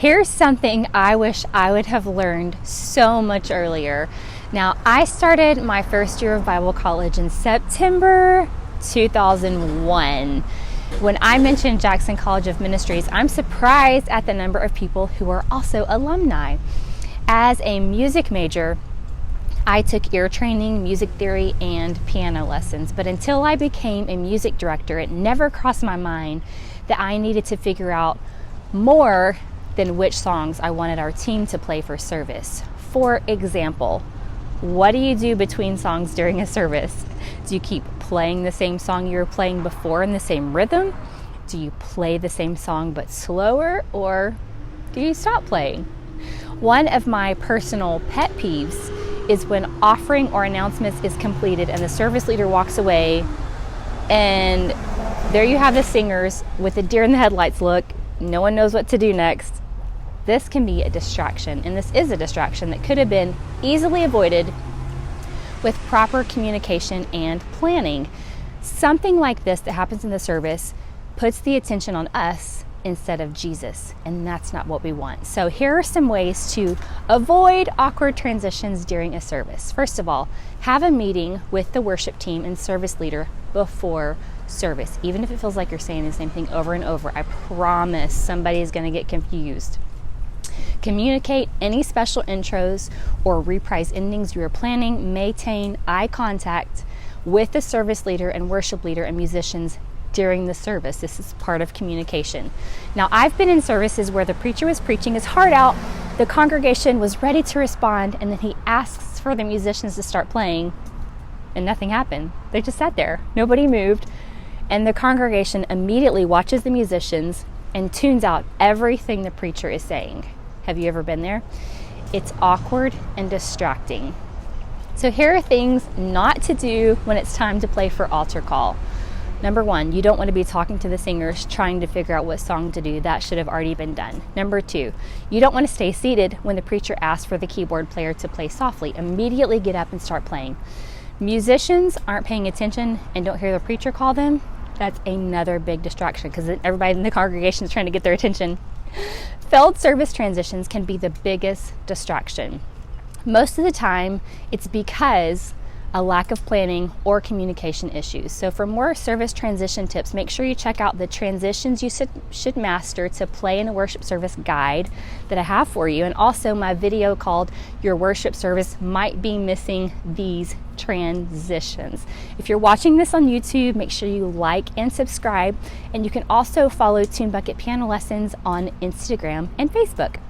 Here's something I wish I would have learned so much earlier. Now, I started my first year of Bible college in September 2001. When I mentioned Jackson College of Ministries, I'm surprised at the number of people who are also alumni. As a music major, I took ear training, music theory, and piano lessons. But until I became a music director, it never crossed my mind that I needed to figure out more than which songs I wanted our team to play for service. For example, what do you do between songs during a service? Do you keep playing the same song you were playing before in the same rhythm? Do you play the same song but slower, or do you stop playing? One of my personal pet peeves is when offering or announcements is completed and the service leader walks away and there you have the singers with a deer in the headlights look. No one knows what to do next. This can be a distraction, and this is a distraction that could have been easily avoided with proper communication and planning. Something like this that happens in the service puts the attention on us instead of Jesus, and that's not what we want. So here are some ways to avoid awkward transitions during a service. First of all, have a meeting with the worship team and service leader before service. Even if it feels like you're saying the same thing over and over, I promise somebody is going to get confused. Communicate any special intros or reprise endings you are planning. Maintain eye contact with the service leader and worship leader and musicians during the service. This is part of communication. Now, I've been in services where the preacher was preaching his heart out, the congregation was ready to respond, and then he asks for the musicians to start playing, and nothing happened. They just sat there. Nobody moved. And the congregation immediately watches the musicians and tunes out everything the preacher is saying. Have you ever been there? It's awkward and distracting. So here are things not to do when it's time to play for altar call. Number one, you don't want to be talking to the singers trying to figure out what song to do. That should have already been done. Number two, you don't want to stay seated when the preacher asks for the keyboard player to play softly. Immediately get up and start playing. Musicians aren't paying attention and don't hear the preacher call them. That's another big distraction because everybody in the congregation is trying to get their attention. Failed service transitions can be the biggest distraction. Most of the time, it's because a lack of planning or communication issues. So for more service transition tips, make sure you check out the transitions you should master to play in a worship service guide that I have for you, and also my video called Your Worship Service Might Be Missing These Transitions. If you're watching this on YouTube, make sure you like and subscribe, and you can also follow Tune Bucket Piano Lessons on Instagram and Facebook.